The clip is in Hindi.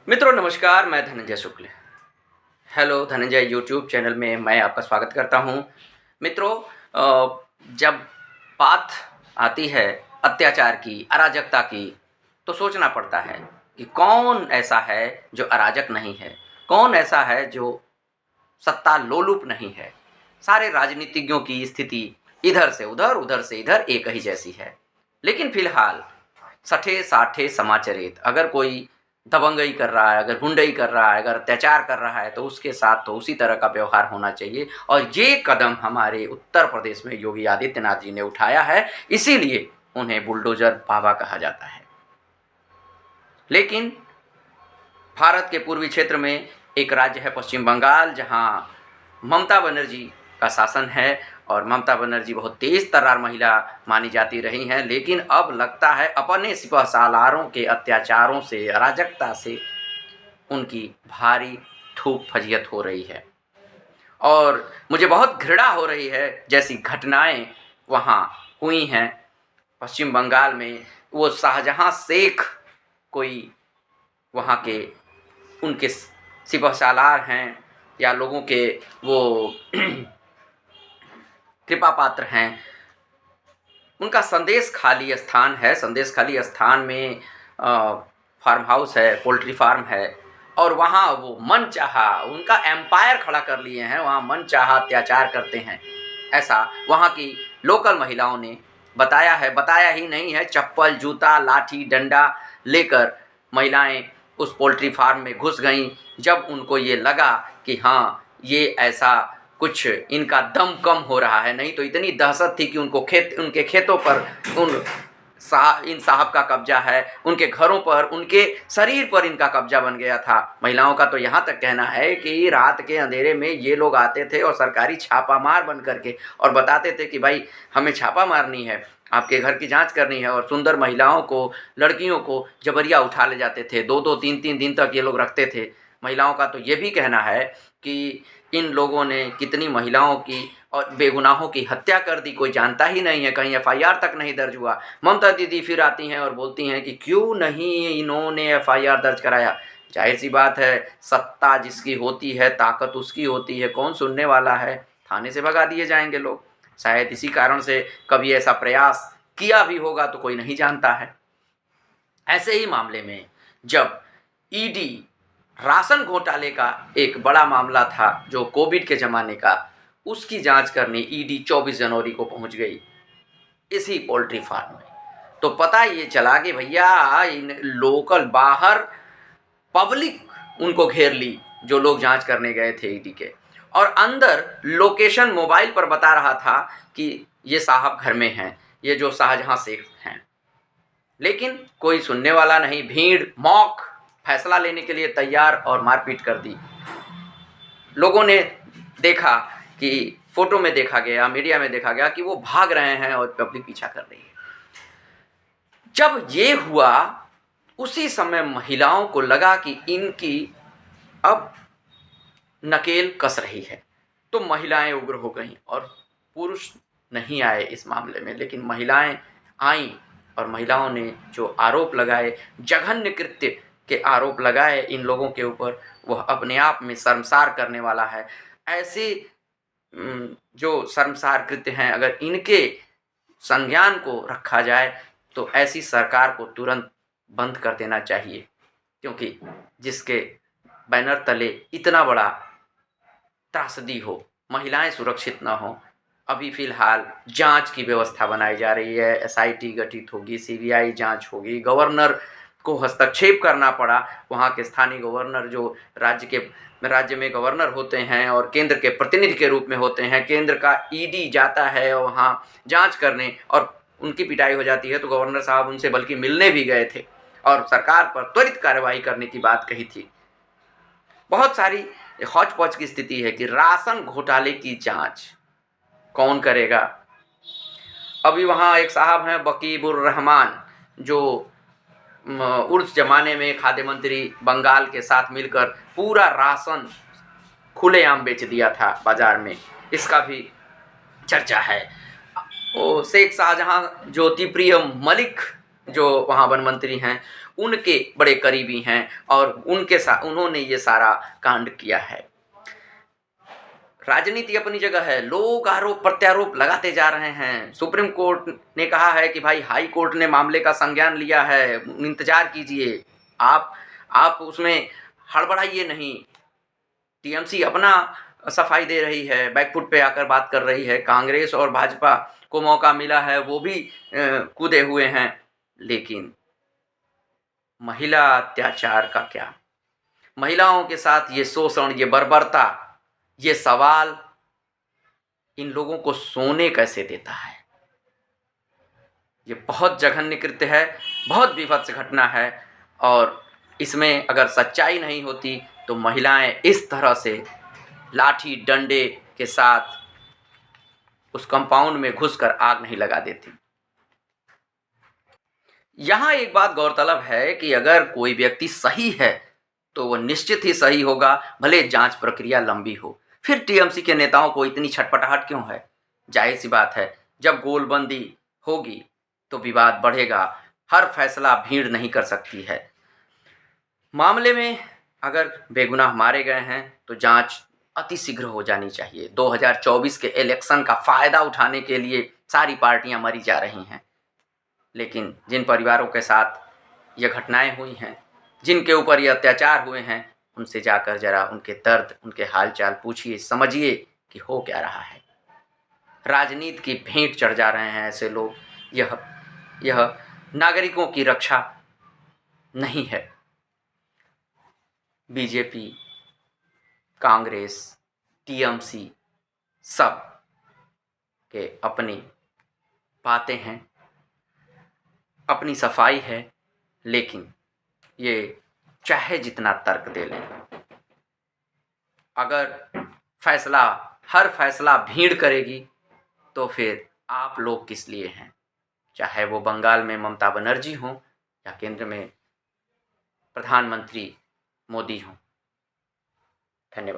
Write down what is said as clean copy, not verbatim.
मित्रों नमस्कार, मैं धनंजय शुक्ल। हेलो धनंजय यूट्यूब चैनल में मैं आपका स्वागत करता हूं। मित्रों, जब बात आती है अत्याचार की, अराजकता की, तो सोचना पड़ता है कि कौन ऐसा है जो अराजक नहीं है, कौन ऐसा है जो सत्ता लोलुप नहीं है। सारे राजनीतिज्ञों की स्थिति इधर से उधर, उधर से इधर एक ही जैसी है। लेकिन फिलहाल सठे साठे समाचरित, अगर कोई दबंगई कर रहा है, अगर गुंडई कर रहा है, अगर अत्याचार कर रहा है, तो उसके साथ तो उसी तरह का व्यवहार होना चाहिए। और ये कदम हमारे उत्तर प्रदेश में योगी आदित्यनाथ जी ने उठाया है, इसीलिए उन्हें बुलडोजर बाबा कहा जाता है। लेकिन भारत के पूर्वी क्षेत्र में एक राज्य है पश्चिम बंगाल, जहाँ ममता बनर्जी का शासन है और ममता बनर्जी बहुत तेज तर्रार महिला मानी जाती रही हैं। लेकिन अब लगता है अपने सिपह सालारों के अत्याचारों से, अराजकता से उनकी भारी धूप फजियत हो रही है और मुझे बहुत घृणा हो रही है। जैसी घटनाएं वहाँ हुई हैं पश्चिम बंगाल में, वो शाहजहां शेख कोई वहाँ के उनके सिपह सालार हैं या लोगों के वो कृपा पात्र हैं, उनका संदेश खाली स्थान है। संदेश खाली स्थान में फार्म हाउस है, पोल्ट्री फार्म है, और वहाँ वो मनचाहा उनका एम्पायर खड़ा कर लिए हैं, वहाँ मनचाहा अत्याचार करते हैं। ऐसा वहाँ की लोकल महिलाओं ने बताया है। बताया ही नहीं है, चप्पल, जूता, लाठी, डंडा लेकर महिलाएं उस पोल्ट्री फार्म में घुस गईं। जब उनको ये लगा कि हाँ, ये ऐसा कुछ इनका दम कम हो रहा है, नहीं तो इतनी दहशत थी कि उनके खेतों पर इन साहब का कब्जा है, उनके घरों पर, उनके शरीर पर इनका कब्जा बन गया था। महिलाओं का तो यहाँ तक कहना है कि रात के अंधेरे में ये लोग आते थे और सरकारी छापामार बन करके और बताते थे कि भाई हमें छापा मारनी है, आपके घर की जांच करनी है, और सुंदर महिलाओं को, लड़कियों को जबरिया उठा ले जाते थे। 2-2, 3-3 दिन तक ये लोग रखते थे। महिलाओं का तो ये भी कहना है कि इन लोगों ने कितनी महिलाओं की और बेगुनाहों की हत्या कर दी, कोई जानता ही नहीं है, कहीं एफआईआर तक नहीं दर्ज हुआ। ममता दीदी फिर आती हैं और बोलती हैं कि क्यों नहीं इन्होंने एफआईआर दर्ज कराया। जाहिर सी बात है, सत्ता जिसकी होती है, ताकत उसकी होती है, कौन सुनने वाला है, थाने से भगा दिए जाएंगे लोग। शायद इसी कारण से कभी ऐसा प्रयास किया भी होगा तो कोई नहीं जानता है। ऐसे ही मामले में जब ईडी राशन घोटाले का एक बड़ा मामला था जो कोविड के ज़माने का, उसकी जांच करने ईडी 24 जनवरी को पहुंच गई इसी पोल्ट्री फार्म में। तो पता ये चला कि भैया इन लोकल बाहर पब्लिक उनको घेर ली, जो लोग जांच करने गए थे ईडी के, और अंदर लोकेशन मोबाइल पर बता रहा था कि ये साहब घर में हैं, ये जो शाहजहां शेख हैं। लेकिन कोई सुनने वाला नहीं, भीड़ मौक फैसला लेने के लिए तैयार और मारपीट कर दी। लोगों ने देखा कि फोटो में देखा गया, मीडिया में देखा गया कि वो भाग रहे हैं और पब्लिक पीछा कर रही है। जब ये हुआ उसी समय महिलाओं को लगा कि इनकी अब नकेल कस रही है, तो महिलाएं उग्र हो गईं और पुरुष नहीं आए इस मामले में, लेकिन महिलाएं आईं और महिलाओं ने जो आरोप लगाए, जघन्य कृत्य के आरोप लगाए इन लोगों के ऊपर, वह अपने आप में शर्मसार करने वाला है। ऐसे जो शर्मसार कृत्य हैं, अगर इनके संज्ञान को रखा जाए तो ऐसी सरकार को तुरंत बंद कर देना चाहिए, क्योंकि जिसके बैनर तले इतना बड़ा त्रासदी हो, महिलाएं सुरक्षित न हो। अभी फ़िलहाल जांच की व्यवस्था बनाई जा रही है, एसआईटी गठित होगी, सीबीआई जांच होगी। गवर्नर को हस्तक्षेप करना पड़ा, वहाँ के स्थानीय गवर्नर जो राज्य में गवर्नर होते हैं और केंद्र के प्रतिनिधि के रूप में होते हैं, केंद्र का ईडी जाता है और वहाँ जांच करने और उनकी पिटाई हो जाती है, तो गवर्नर साहब उनसे बल्कि मिलने भी गए थे और सरकार पर त्वरित कार्रवाई करने की बात कही थी। बहुत सारी हौच पौच की स्थिति है कि राशन घोटाले की जांच कौन करेगा। अभी वहाँ एक साहब हैं वकीबुर रहमान, जो उस जमाने में खाद्य मंत्री बंगाल के साथ मिलकर पूरा राशन खुलेआम बेच दिया था बाजार में, इसका भी चर्चा है। वो शेख शाहजहां ज्योति प्रिय मलिक जो वहाँ वन मंत्री हैं, उनके बड़े करीबी हैं और उनके साथ उन्होंने ये सारा कांड किया है। राजनीति अपनी जगह है, लोग आरोप प्रत्यारोप लगाते जा रहे हैं। सुप्रीम कोर्ट ने कहा है कि भाई हाई कोर्ट ने मामले का संज्ञान लिया है, इंतजार कीजिए, आप उसमें हड़बड़ाइए नहीं। टीएमसी अपना सफाई दे रही है, बैकफुट पे आकर बात कर रही है। कांग्रेस और भाजपा को मौका मिला है, वो भी कूदे हुए हैं। लेकिन महिला अत्याचार का क्या, महिलाओं के साथ ये शोषण, ये बर्बरता, ये सवाल इन लोगों को सोने कैसे देता है? ये बहुत जघन्य कृत्य है, बहुत विभत्स घटना है। और इसमें अगर सच्चाई नहीं होती तो महिलाएं इस तरह से लाठी डंडे के साथ उस कंपाउंड में घुसकर आग नहीं लगा देती। यहाँ एक बात गौरतलब है कि अगर कोई व्यक्ति सही है तो वह निश्चित ही सही होगा, भले जांच प्रक्रिया लंबी हो। फिर टीएमसी के नेताओं को इतनी छटपटाहट क्यों है? जाहिर सी बात है, जब गोलबंदी होगी तो विवाद बढ़ेगा। हर फैसला भीड़ नहीं कर सकती है। मामले में अगर बेगुनाह मारे गए हैं तो जांच अतिशीघ्र हो जानी चाहिए। 2024 के इलेक्शन का फ़ायदा उठाने के लिए सारी पार्टियां मरी जा रही हैं। लेकिन जिन परिवारों के साथ ये घटनाएं हुई हैं, जिनके ऊपर ये अत्याचार हुए हैं, उनसे जाकर ज़रा उनके दर्द, उनके हालचाल पूछिए, समझिए कि हो क्या रहा है। राजनीति की भेंट चढ़ जा रहे हैं ऐसे लोग। यह नागरिकों की रक्षा नहीं है। बीजेपी, कांग्रेस, टीएमसी सब के अपनी बातें हैं, अपनी सफाई है, लेकिन ये चाहे जितना तर्क दे लें, अगर हर फैसला भीड़ करेगी तो फिर आप लोग किस लिए हैं? चाहे वो बंगाल में ममता बनर्जी हों या केंद्र में प्रधानमंत्री मोदी हों।